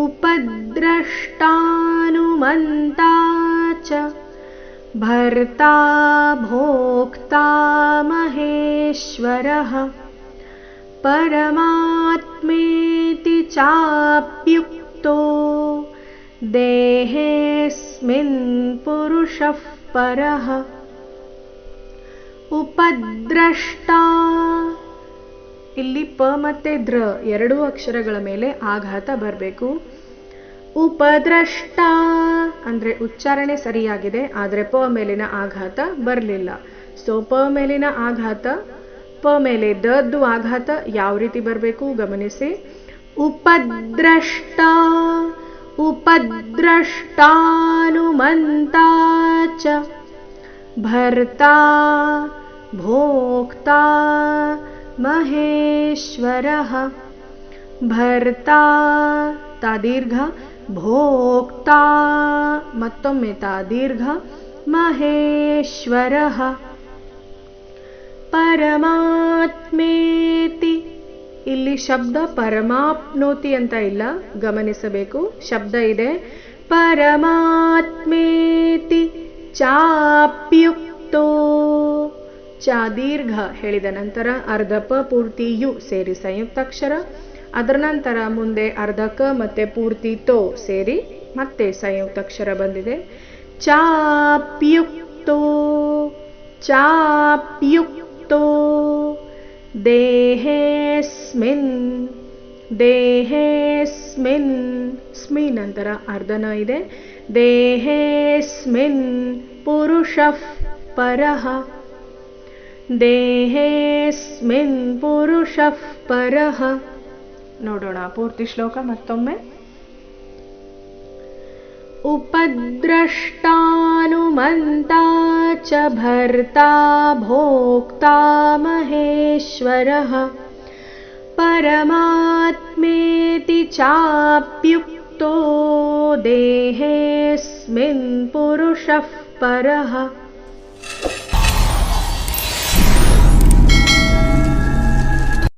उपद्रष्टानुमन्ता च भर्ता भोक्ता महेश्वरः परमात्मेति चाप्युक्तो देहेऽस्मिन् पुरुषः परः. ಉಪದ್ರಷ್ಟಾ, ಇಲ್ಲಿ ಪ ಮತ್ತೆ ದ್ರ ಎರಡೂ ಅಕ್ಷರಗಳ ಮೇಲೆ ಆಘಾತ ಬರಬೇಕು. ಉಪದ್ರಷ್ಟಾ ಅಂದರೆ ಉಚ್ಚಾರಣೆ ಸರಿಯಾಗಿದೆ, ಆದರೆ ಪ ಮೇಲಿನ ಆಘಾತ ಬರಲಿಲ್ಲ. ಸೊ ಪ ಮೇಲಿನ ಆಘಾತ, ಪ ಮೇಲೆ ದದ್ದು ಆಘಾತ ಯಾವ ರೀತಿ ಬರಬೇಕು ಗಮನಿಸಿ. ಉಪದ್ರಷ್ಟಾ ಉಪದ್ರಷ್ಟಾನುಮಂತಾ ಚ ಭರ್ತಾ ಭೋಕ್ತಾ ಮಹೇಶ್ವರಃ. ಭರ್ತಾ ತಾದೀರ್ಘ, ಭೋಕ್ತಾ ಮತ್ತೊಮ್ಮೆ ತಾದೀರ್ಘ, ಮಹೇಶ್ವರಃ. ಪರಮಾತ್ಮೇತಿ, ಇಲ್ಲಿ ಶಬ್ದ ಪರಮಾಪ್ನೋತಿ ಅಂತ ಇಲ್ಲ, ಗಮನಿಸಬೇಕು. ಶಬ್ದ ಇದೆ ಪರಮಾತ್ಮೇತಿ ಚಾಪ್ಯುಕ್ತೋ. ಚ ದೀರ್ಘ ಹೇಳಿದ ನಂತರ ಅರ್ಧ ಪ ಪೂರ್ತಿ ಯು ಸೇರಿ ಸಂಯುಕ್ತಾಕ್ಷರ, ಅದರ ನಂತರ ಮುಂದೆ ಅರ್ಧ ಕ ಮತ್ತೆ ಪೂರ್ತಿ ತೋ ಸೇರಿ ಮತ್ತೆ ಸಂಯುಕ್ತಾಕ್ಷರ ಬಂದಿದೆ. ಚಾಪ್ಯುಕ್ತೋ ಚಾಪ್ಯುಕ್ತೋ ದೇಹೇಸ್ಮಿನ್ ದೇಹೇಸ್ಮಿನ್ ಸ್ಮಿ ನಂತರ ಅರ್ಧನ ಇದೆ. ದೇಹೇಸ್ಮಿನ್ ಪುರುಷಃ ಪರಃ. ದೇಹೇಸ್ಮಿನ್ ಪುರುಷಃ ಪರಃ. ನೋಡೋಣ ಪೂರ್ತಿ ಶ್ಲೋಕ ಮತ್ತೊಮ್ಮೆ. ಉಪದ್ರಷ್ಟಾನುಮಂತಾ ಚ ಭರ್ತಾ ಭೋಕ್ತಾ ಮಹೇಶ್ವರಃ ಪರಮಾತ್ಮೇತಿ ಚಾಪ್ಯುಕ್ತೋ ದೇಹೇಸ್ಮಿನ್ ಪುರುಷಃ ಪರಃ.